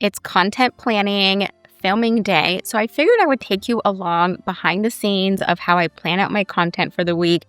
It's content planning, filming day. So I figured I would take you along behind the scenes of how I plan out my content for the week,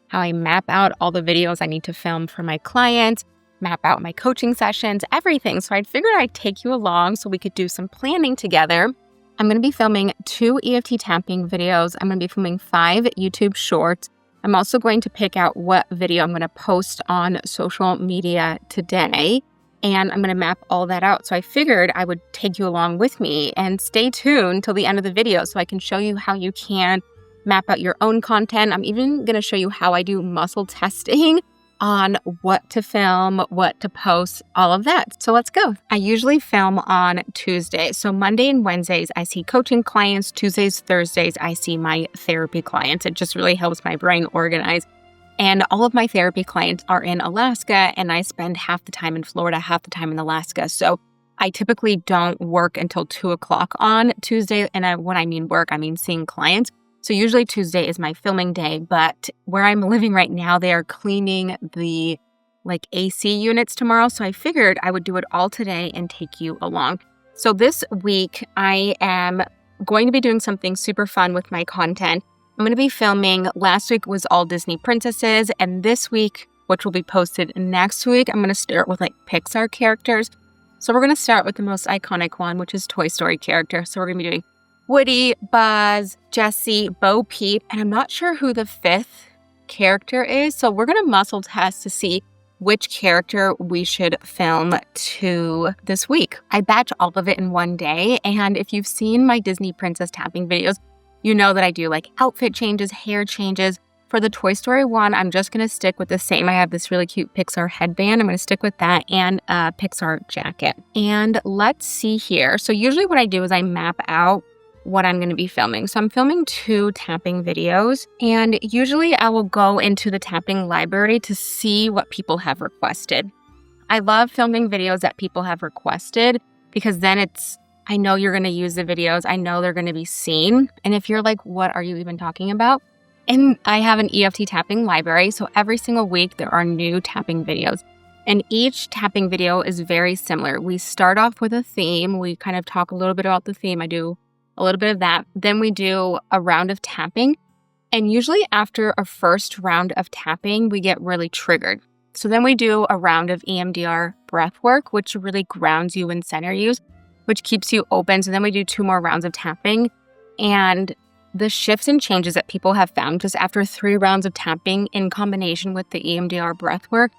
how I map out all the videos I need to film for my clients, map out my coaching sessions, everything. So I figured I'd take you along so we could do some planning together. I'm going to be filming 2 EFT tapping videos. I'm going to be filming 5 YouTube shorts. I'm also going to pick out what video I'm going to post on social media today. And I'm going to map all that out. So I figured I would take you along with me and stay tuned till the end of the video so I can show you how you can map out your own content. I'm even going to show you how I do muscle testing on what to film, what to post, all of that. So let's go. I usually film on Tuesday. So Monday and Wednesdays, I see coaching clients. Tuesdays, Thursdays, I see my therapy clients. It just really helps my brain organize. And all of my therapy clients are in Alaska, and I spend half the time in Florida, half the time in Alaska. So I typically don't work until 2 o'clock on Tuesday. And when I mean work, I mean seeing clients. So usually Tuesday is my filming day, but where I'm living right now, they are cleaning the AC units tomorrow. So I figured I would do it all today and take you along. So this week, I am going to be doing something super fun with my content. I'm going to be filming, last week was all Disney princesses, and this week, which will be posted next week, I'm going to start with Pixar characters. So we're going to start with the most iconic one, which is Toy Story character. So we're going to be doing Woody, Buzz, Jessie, Bo Peep, and I'm not sure who the 5th character is. So we're going to muscle test to see which character we should film to this week. I batch all of it in one day, and if you've seen my Disney princess tapping videos, you know that I do outfit changes, hair changes. For the Toy Story one, I'm just going to stick with the same. I have this really cute Pixar headband. I'm going to stick with that and a Pixar jacket. And let's see here. So usually what I do is I map out what I'm going to be filming. So I'm filming 2 tapping videos, and usually I will go into the tapping library to see what people have requested. I love filming videos that people have requested because then I know you're going to use the videos. I know they're going to be seen. And if you're like, what are you even talking about? And I have an EFT tapping library. So every single week there are new tapping videos. And each tapping video is very similar. We start off with a theme. We kind of talk a little bit about the theme. I do a little bit of that. Then we do a round of tapping. And usually after a first round of tapping, we get really triggered. So then we do a round of EMDR breath work, which really grounds you and center you, which keeps you open. So then we do 2 more rounds of tapping. And the shifts and changes that people have found just after 3 rounds of tapping in combination with the EMDR breath work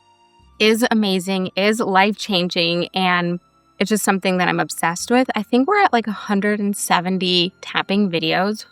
is amazing, is life-changing, and it's just something that I'm obsessed with. I think we're at 170 tapping videos,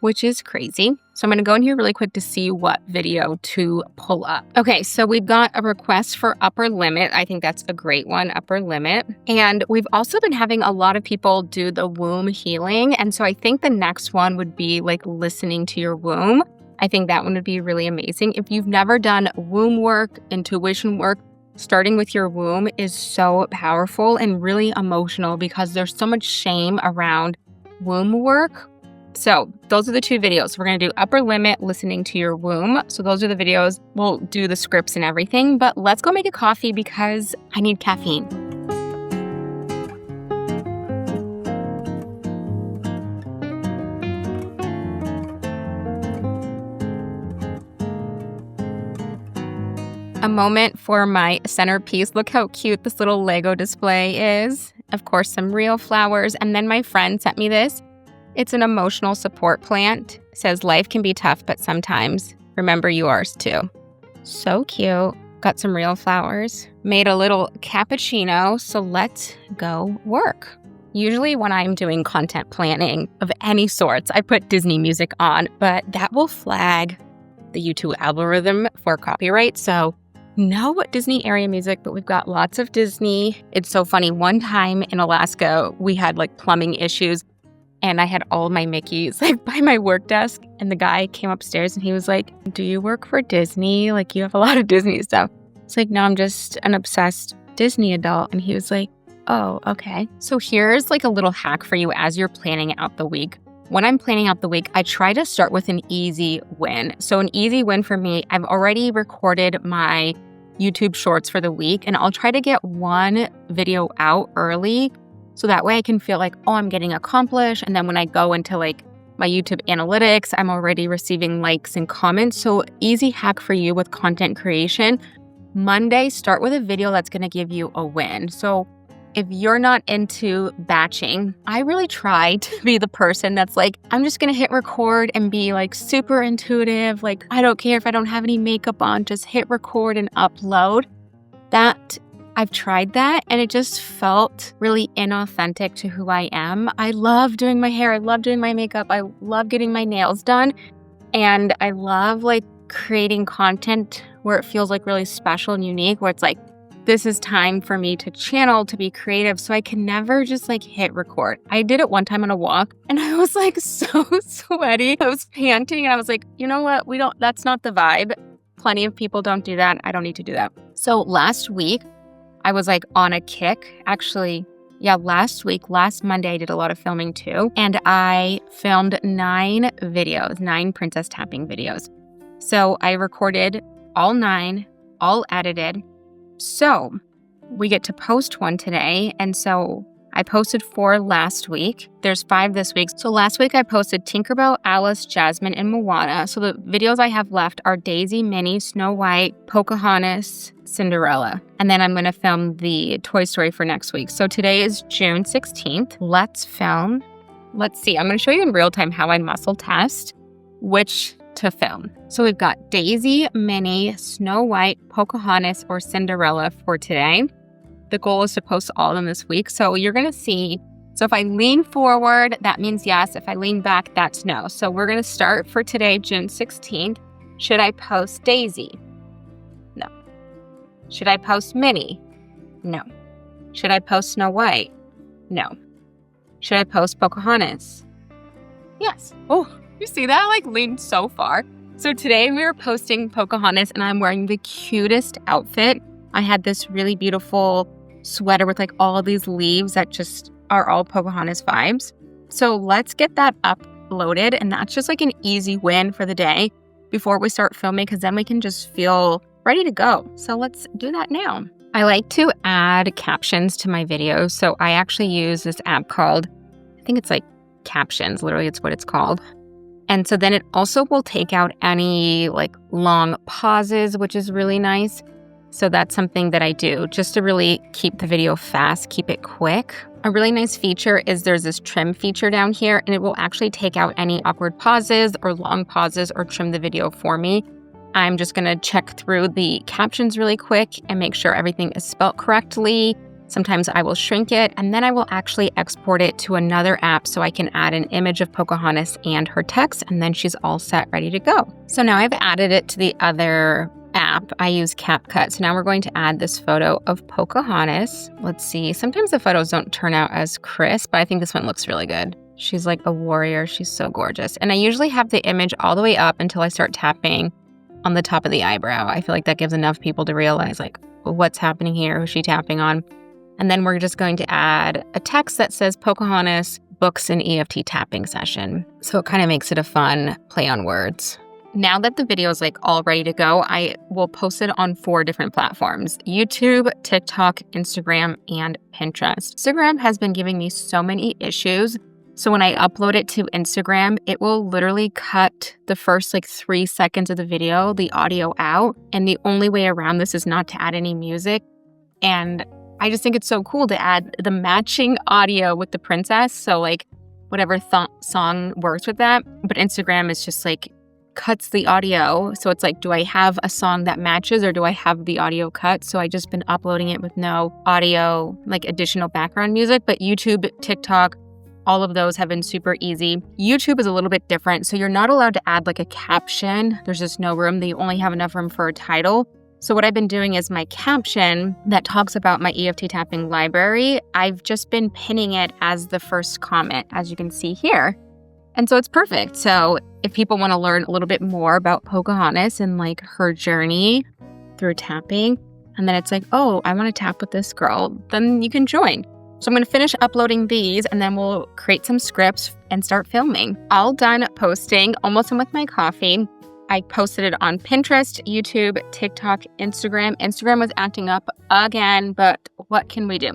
which is crazy. So I'm going to go in here really quick to see what video to pull up. Okay, so we've got a request for upper limit. I think that's a great one, upper limit. And we've also been having a lot of people do the womb healing. And so I think the next one would be listening to your womb. I think that one would be really amazing. If you've never done womb work, intuition work, starting with your womb is so powerful and really emotional because there's so much shame around womb work. So those are the 2 videos. We're going to do upper limit, listening to your womb. So those are the videos. We'll do the scripts and everything, but let's go make a coffee because I need caffeine. A moment for my centerpiece. Look how cute this little Lego display is. Of course, some real flowers. And then my friend sent me this. It's an emotional support plant. It says life can be tough, but sometimes remember yours too. So cute. Got some real flowers. Made a little cappuccino. So let's go work. Usually when I'm doing content planning of any sorts, I put Disney music on, but that will flag the YouTube algorithm for copyright. So no Disney area music, but we've got lots of Disney. It's so funny. One time in Alaska, we had plumbing issues. And I had all my Mickeys by my work desk. And the guy came upstairs and he was like, do you work for Disney? You have a lot of Disney stuff. It's no, I'm just an obsessed Disney adult. And he was like, oh, okay. So here's a little hack for you as you're planning out the week. When I'm planning out the week, I try to start with an easy win. So an easy win for me, I've already recorded my YouTube shorts for the week. And I'll try to get one video out early So that way I can feel like, oh, I'm getting accomplished. And then when I go into like my YouTube analytics, I'm already receiving likes and comments. So easy hack for you with content creation. Monday, start with a video that's going to give you a win. So if you're not into batching, I really try to be the person that's like, I'm just going to hit record and be like super intuitive. Like, I don't care if I don't have any makeup on, just hit record and upload. I've tried that and it just felt really inauthentic to who I am. I love doing my hair. I love doing my makeup. I love getting my nails done. And I love like creating content where it feels like really special and unique, where it's like, this is time for me to channel, to be creative. So I can never just like hit record. I did it one time on a walk and I was like so sweaty. I was panting and I was like, you know what? That's not the vibe. Plenty of people don't do that. I don't need to do that. So last week, I was like on a kick. Actually, last Monday I did a lot of filming too. And I filmed 9 princess tapping videos. So I recorded all 9, all edited. So we get to post one today. And so I posted 4 last week. There's 5 this week. So last week I posted Tinkerbell, Alice, Jasmine, and Moana. So the videos I have left are Daisy, Minnie, Snow White, Pocahontas, Cinderella. And then I'm going to film the Toy Story for next week. So today is June 16th. Let's film. Let's see. I'm going to show you in real time how I muscle test which to film. So we've got Daisy, Minnie, Snow White, Pocahontas, or Cinderella for today. The goal is to post all of them this week. So you're going to see, so if I lean forward, that means yes. If I lean back, that's no. So we're going to start for today, June 16th. Should I post Daisy? No. Should I post Minnie? No. Should I post Snow White? No. Should I post Pocahontas? Yes. Oh, you see that? I like leaned so far. So today we are posting Pocahontas and I'm wearing the cutest outfit. I had this really beautiful sweater with like all of these leaves that just are all Pocahontas vibes. So let's get that uploaded, and that's just like an easy win for the day before we start filming, because then we can just feel ready to go. So let's do that now. I like to add captions to my videos. So I actually use this app called, I think it's like Captions, literally it's what it's called. And so then it also will take out any like long pauses, which is really nice. So that's something that I do just to really keep the video fast, keep it quick. A really nice feature is there's this trim feature down here, and it will actually take out any awkward pauses or long pauses or trim the video for me. I'm just going to check through the captions really quick and make sure everything is spelled correctly. Sometimes I will shrink it, and then I will actually export it to another app so I can add an image of Pocahontas and her text, and then she's all set, ready to go. So now I've added it to the other app. I use CapCut. So now we're going to add this photo of Pocahontas. Let's see. Sometimes the photos don't turn out as crisp, but I think this one looks really good. She's like a warrior. She's so gorgeous. And I usually have the image all the way up until I start tapping on the top of the eyebrow. I feel like that gives enough people to realize like, what's happening here? Who's she tapping on? And then we're just going to add a text that says Pocahontas books an EFT tapping session. So it kind of makes it a fun play on words. Now that the video is like all ready to go, I will post it on 4 different platforms: YouTube, TikTok, Instagram, and Pinterest. Instagram has been giving me so many issues. So when I upload it to Instagram, it will literally cut the first like 3 seconds of the video, the audio out. And the only way around this is not to add any music. And I just think it's so cool to add the matching audio with the princess. So like whatever song works with that. But Instagram is just like cuts the audio. So it's like, do I have a song that matches or do I have the audio cut? So I just been uploading it with no audio, like additional background music. But YouTube, TikTok, all of those have been super easy. YouTube is a little bit different. So you're not allowed to add like a caption. There's just no room. They only have enough room for a title. So what I've been doing is my caption that talks about my EFT tapping library, I've just been pinning it as the first comment, as you can see here. And so it's perfect. So if people want to learn a little bit more about Pocahontas and like her journey through tapping, and then it's like, oh, I want to tap with this girl, then you can join. So I'm going to finish uploading these and then we'll create some scripts and start filming. All done posting, almost done with my coffee. I posted it on Pinterest, YouTube, TikTok, Instagram. Instagram was acting up again, but what can we do?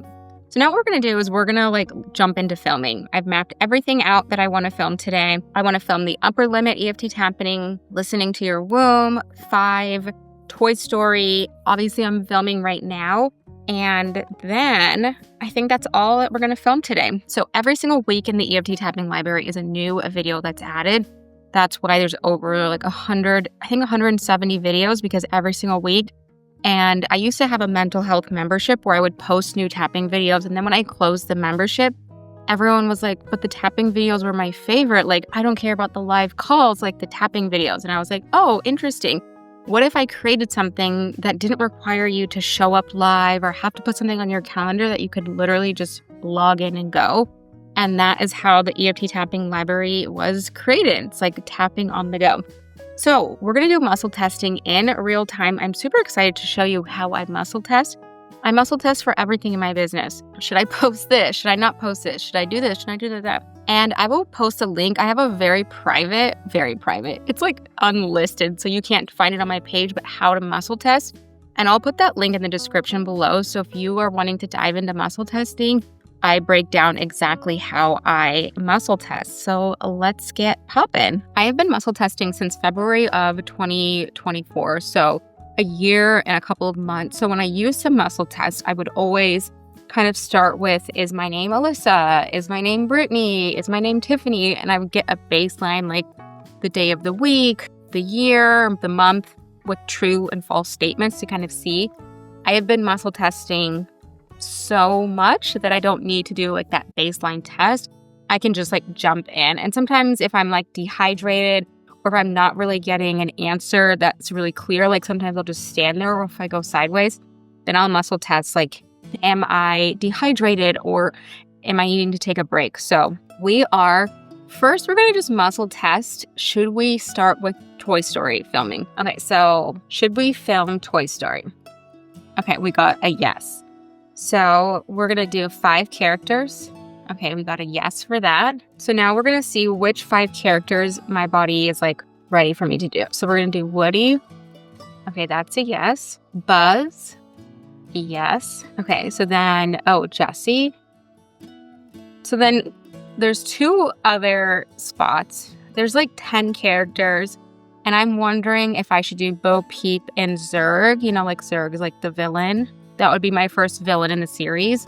So now what we're going to do is we're going to jump into filming. I've mapped everything out that I want to film today. I want to film the upper limit EFT tapping, listening to your womb, 5, Toy Story. Obviously, I'm filming right now. And then I think that's all that we're going to film today. So every single week in the EFT tapping library is a new video that's added. That's why there's over 170 videos, because every single week. And I used to have a mental health membership where I would post new tapping videos. And then when I closed the membership, everyone was like, but the tapping videos were my favorite. I don't care about the live calls, the tapping videos. And I was like, oh, interesting. What if I created something that didn't require you to show up live or have to put something on your calendar that you could literally just log in and go? And that is how the EFT tapping library was created. It's like tapping on the go. So we're going to do muscle testing in real time. I'm super excited to show you how I muscle test. I muscle test for everything in my business. Should I post this? Should I not post this? Should I do this? Should I do that? And I will post a link. I have a very private, it's unlisted, so you can't find it on my page, but how to muscle test. And I'll put that link in the description below. So if you are wanting to dive into muscle testing, I break down exactly how I muscle test. So let's get poppin'. I have been muscle testing since February of 2024. So a year and a couple of months. So when I used to muscle test, I would always kind of start with, is my name Alyssa? Is my name Brittany? Is my name Tiffany? And I would get a baseline, the day of the week, the year, the month, with true and false statements to kind of see. I have been muscle testing so much that I don't need to do that baseline test. I can just jump in. And sometimes if I'm dehydrated or if I'm not really getting an answer that's really clear, sometimes I'll just stand there, or if I go sideways, then I'll muscle test am I dehydrated or am I needing to take a break? So we're going to just muscle test. Should we start with Toy Story filming? Okay, so should we film Toy Story? Okay, we got a yes. So we're going to do 5 characters. Okay, we got a yes for that. So now we're going to see which 5 characters my body is ready for me to do. So we're going to do Woody. Okay, that's a yes. Buzz. Yes. Okay, so then, Jessie. So then there's 2 other spots. There's 10 characters. And I'm wondering if I should do Bo Peep and Zurg. Zurg is the villain. That would be my first villain in the series.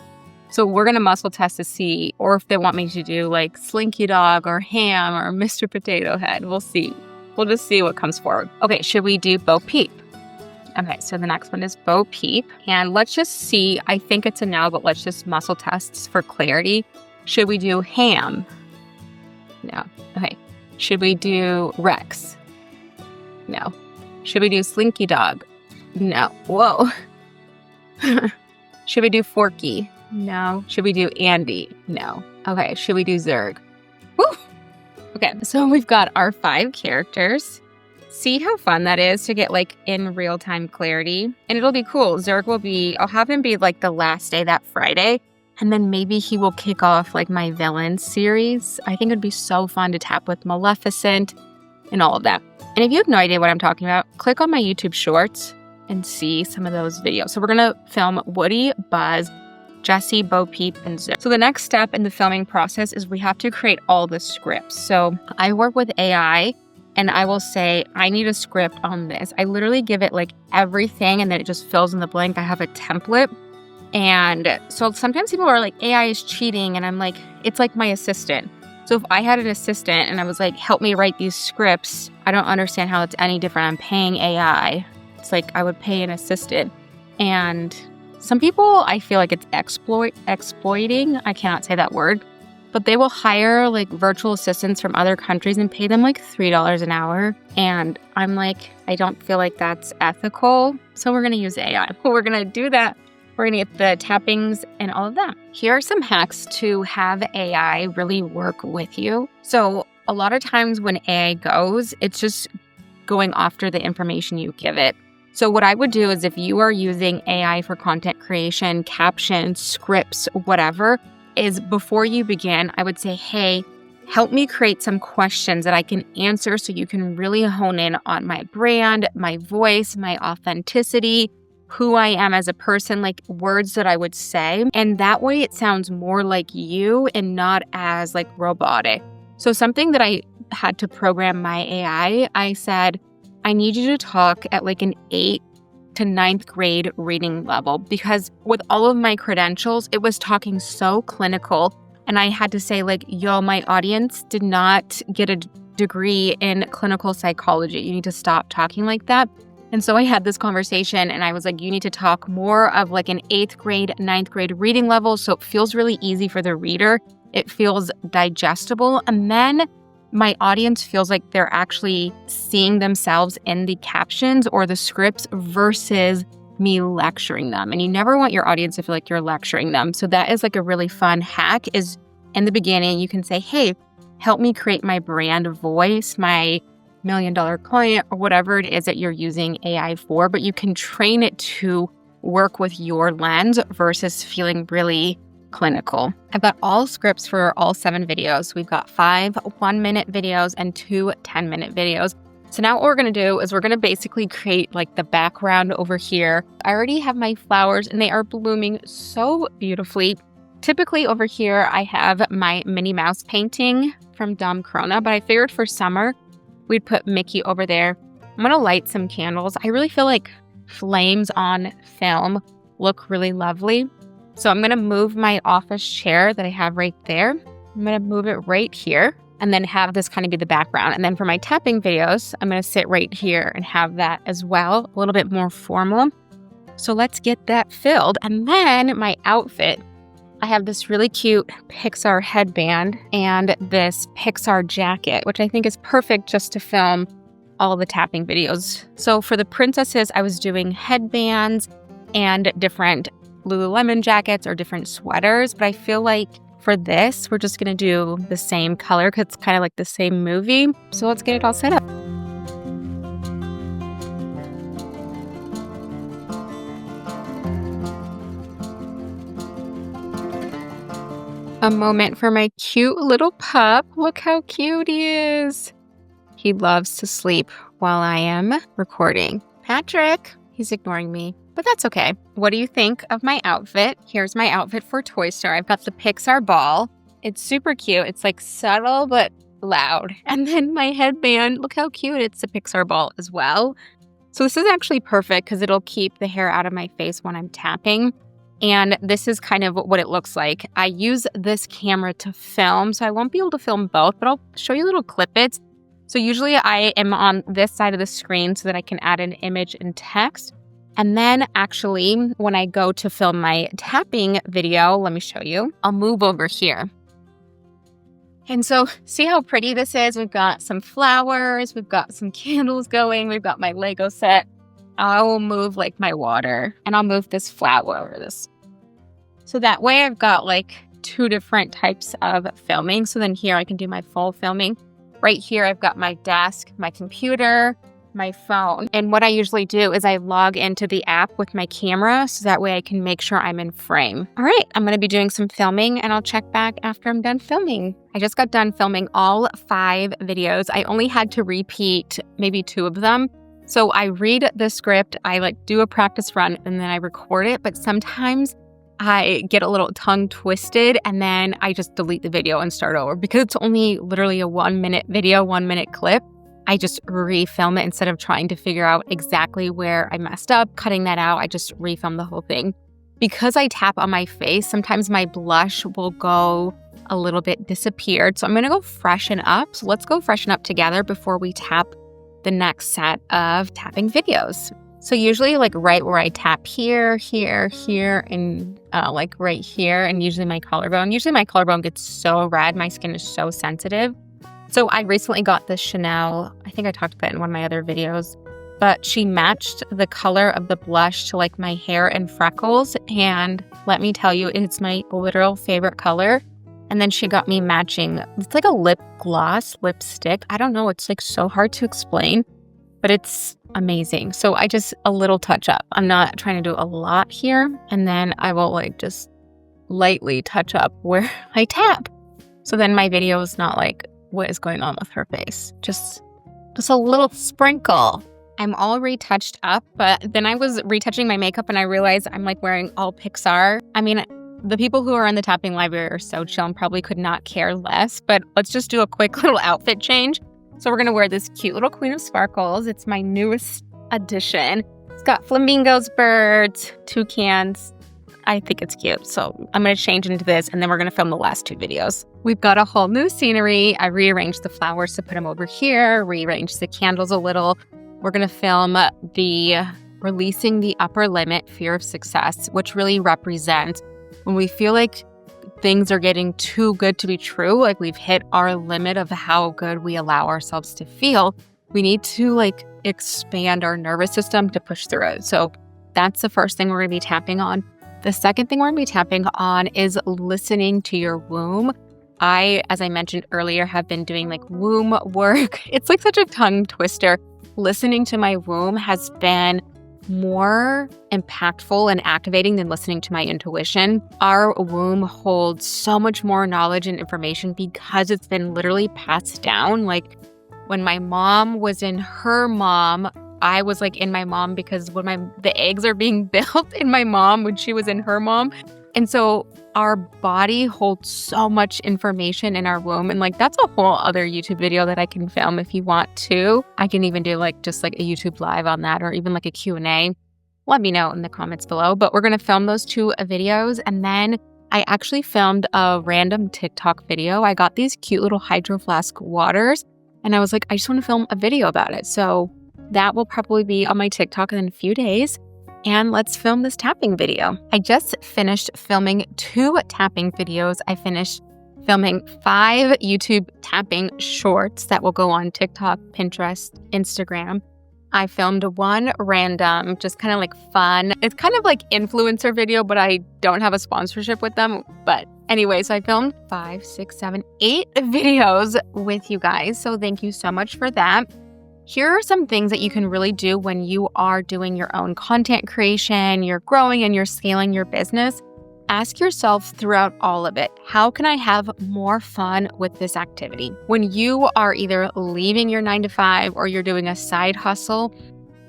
So we're going to muscle test to see, or if they want me to do Slinky Dog or Ham or Mr. Potato Head. We'll see. We'll just see what comes forward. Okay, should we do Bo Peep? Okay, so the next one is Bo Peep. And let's just see. I think it's a no, but let's just muscle test for clarity. Should we do Ham? No. Okay. Should we do Rex? No. Should we do Slinky Dog? No. Whoa. Should we do Forky? No. Should we do Andy? No. Okay, should we do Zurg? Woo! Okay, so we've got our 5 characters. See how fun that is to get in real-time clarity? And it'll be cool. Zurg I'll have him be the last day that Friday. And then maybe he will kick off my villain series. I think it'd be so fun to tap with Maleficent and all of that. And if you have no idea what I'm talking about, click on my YouTube shorts and see some of those videos. So we're going to film Woody, Buzz, Jessie, Bo Peep, and Zurg. So the next step in the filming process is we have to create all the scripts. So I work with AI and I will say, I need a script on this. I literally give it everything and then it just fills in the blank. I have a template. And so sometimes people are AI is cheating. And I'm it's my assistant. So if I had an assistant and I was help me write these scripts, I don't understand how it's any different. I'm paying AI. It's I would pay an assistant. And some people, I feel it's exploiting. I cannot say that word. But they will hire virtual assistants from other countries and pay them $3 an hour. And I'm I don't feel that's ethical. So we're going to use AI. We're going to do that. We're going to get the tappings and all of that. Here are some hacks to have AI really work with you. So a lot of times when AI goes, it's just going after the information you give it. So what I would do is if you are using AI for content creation, captions, scripts, whatever, is before you begin, I would say, hey, help me create some questions that I can answer so you can really hone in on my brand, my voice, my authenticity, who I am as a person, like words that I would say. And that way it sounds more like you and not as like robotic. So something that I had to program my AI, I said, I need you to talk at like an 8th to 9th grade reading level, because with all of my credentials, it was talking so clinical. And I had to say like, yo, my audience did not get a degree in clinical psychology. You need to stop talking like that. And so I had this conversation and I was like, you need to talk more of like an 8th grade, 9th grade reading level. So it feels really easy for the reader. It feels digestible. And then my audience feels like they're actually seeing themselves in the captions or the scripts versus me lecturing them. And you never want your audience to feel like you're lecturing them. So that is like a really fun hack is in the beginning, you can say, hey, help me create my brand voice, my $1 million client, or whatever it is that you're using AI for, but you can train it to work with your lens versus feeling really clinical. I've got all scripts for all 7 videos. We've got 5 1-minute videos and 2 10-minute videos. So now what we're going to do is we're going to basically create like the background over here. I already have my flowers and they are blooming so beautifully. Typically over here, I have my Minnie Mouse painting from Dom Corona, but I figured for summer, we'd put Mickey over there. I'm going to light some candles. I really feel like flames on film look really lovely. So I'm going to move my office chair that I have right there. I'm going to move it right here and then have this kind of be the background. And then for my tapping videos, I'm going to sit right here and have that as well, a little bit more formal. So let's get that filled. And then my outfit, I have this really cute Pixar headband and this Pixar jacket, which I think is perfect just to film all the tapping videos. So for the princesses, I was doing headbands and different Lululemon jackets or different sweaters. But I feel like for this, we're just going to do the same color because it's kind of like the same movie. So let's get it all set up. A moment for my cute little pup. Look how cute he is. He loves to sleep while I am recording. Patrick, he's ignoring me, but that's okay. What do you think of my outfit? Here's my outfit for Toy Story. I've got the Pixar ball. It's super cute. It's like subtle, but loud. And then my headband, look how cute. It's a Pixar ball as well. So this is actually perfect because it'll keep the hair out of my face when I'm tapping. And this is kind of what it looks like. I use this camera to film, so I won't be able to film both, but I'll show you little clip-its. So usually I am on this side of the screen so that I can add an image and text. And then actually, when I go to film my tapping video, let me show you, I'll move over here. And so see how pretty this is? We've got some flowers, we've got some candles going, we've got my Lego set. I will move like my water and I'll move this flower over this. So that way I've got like 2 different types of filming. So then here I can do my full filming. Right here I've got my desk, my computer, my phone. And what I usually do is I log into the app with my camera so that way I can make sure I'm in frame. All right, I'm going to be doing some filming and I'll check back after I'm done filming. I just got done filming all 5 videos. I only had to repeat maybe 2 of them. So I read the script, I like do a practice run and then I record it. But sometimes I get a little tongue twisted and then I just delete the video and start over because it's only literally a 1-minute video, 1-minute clip. I just refilm it instead of trying to figure out exactly where I messed up, cutting that out. I just refilm the whole thing. Because I tap on my face, sometimes my blush will go a little bit disappeared. So I'm going to go freshen up. So let's go freshen up together before we tap the next set of tapping videos. So usually like right where I tap here, here, here, and like right here, and usually my collarbone. Usually my collarbone gets so red. My skin is so sensitive. So I recently got this Chanel, I think I talked about it in one of my other videos, but she matched the color of the blush to like my hair and freckles. And let me tell you, it's my literal favorite color. And then she got me matching, it's like a lip gloss, lipstick. I don't know, it's like so hard to explain, but it's amazing. So I just, a little touch up. I'm not trying to do a lot here. And then I will like just lightly touch up where I tap. So then my video is not like, what is going on with her face? Just a little sprinkle. I'm all retouched up, but then I was retouching my makeup and I realized I'm like wearing all Pixar. I mean, the people who are in the tapping library are so chill and probably could not care less, but let's just do a quick little outfit change. So we're gonna wear this cute little Queen of Sparkles. It's my newest addition. It's got flamingos, birds, toucans. I think it's cute. So I'm going to change into this and then we're going to film the last 2 videos. We've got a whole new scenery. I rearranged the flowers to put them over here, rearranged the candles a little. We're going to film the releasing the upper limit fear of success, which really represents when we feel like things are getting too good to be true, like we've hit our limit of how good we allow ourselves to feel. We need to like expand our nervous system to push through it. So that's the first thing we're going to be tapping on. The second thing we're going to be tapping on is listening to your womb. As I mentioned earlier, have been doing like womb work. It's like such a tongue twister. Listening to my womb has been more impactful and activating than listening to my intuition. Our womb holds so much more knowledge and information because it's been literally passed down. Like when my mom was in her mom, I was like in my mom because when the eggs are being built in my mom when she was in her mom. And so our body holds so much information in our womb. And like, that's a whole other YouTube video that I can film if you want to. I can even do like just like a YouTube live on that or even like a Q&A. Let me know in the comments below. But we're going to film those 2 videos. And then I actually filmed a random TikTok video. I got these cute little Hydro Flask waters. And I was like, I just want to film a video about it. So that will probably be on my TikTok in a few days. And let's film this tapping video. I just finished filming 2 tapping videos. I finished filming 5 YouTube tapping shorts that will go on TikTok, Pinterest, Instagram. I filmed 1 random, just kind of like fun. It's kind of like influencer video, but I don't have a sponsorship with them. But anyway, so I filmed 5, 6, 7, 8 videos with you guys. So thank you so much for that. Here are some things that you can really do when you are doing your own content creation, you're growing and you're scaling your business. Ask yourself throughout all of it, how can I have more fun with this activity? When you are either leaving your 9-to-5 or you're doing a side hustle,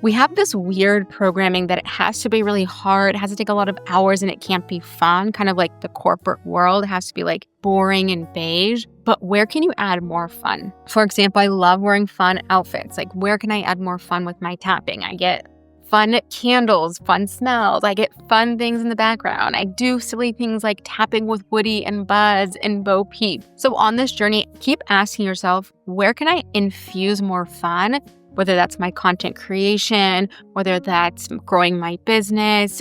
we have this weird programming that it has to be really hard, it has to take a lot of hours and it can't be fun, kind of like the corporate world. It has to be like boring and beige. But where can you add more fun? For example, I love wearing fun outfits. Like where can I add more fun with my tapping? I get fun candles, fun smells. I get fun things in the background. I do silly things like tapping with Woody and Buzz and Bo Peep. So on this journey, keep asking yourself, where can I infuse more fun? Whether that's my content creation, whether that's growing my business,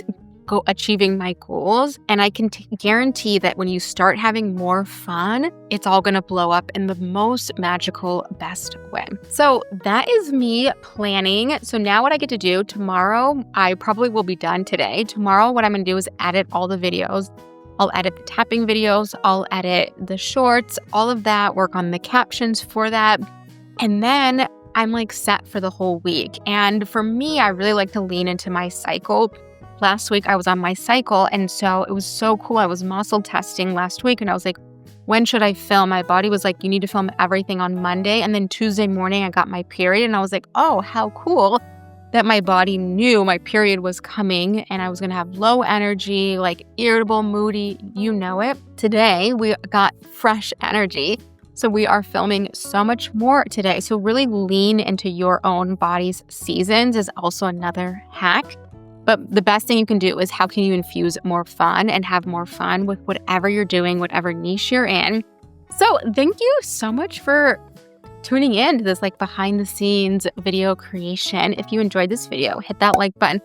achieving my goals. And I can guarantee that when you start having more fun, it's all going to blow up in the most magical, best way. So that is me planning. So now what I get to do tomorrow, I probably will be done today. Tomorrow, what I'm going to do is edit all the videos. I'll edit the tapping videos. I'll edit the shorts, all of that, work on the captions for that. And then I'm like set for the whole week. And for me, I really like to lean into my cycle. Last week I was on my cycle and so it was so cool. I was muscle testing last week and I was like, when should I film? My body was like, you need to film everything on Monday. And then Tuesday morning I got my period and I was like, oh, how cool that my body knew my period was coming and I was going to have low energy, like irritable, moody, you know it. Today we got fresh energy. So we are filming so much more today. So really lean into your own body's seasons is also another hack. But the best thing you can do is how can you infuse more fun and have more fun with whatever you're doing, whatever niche you're in. So thank you so much for tuning in to this like behind the scenes video creation. If you enjoyed this video, hit that like button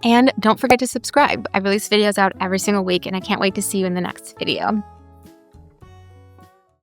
and don't forget to subscribe. I release videos out every single week and I can't wait to see you in the next video.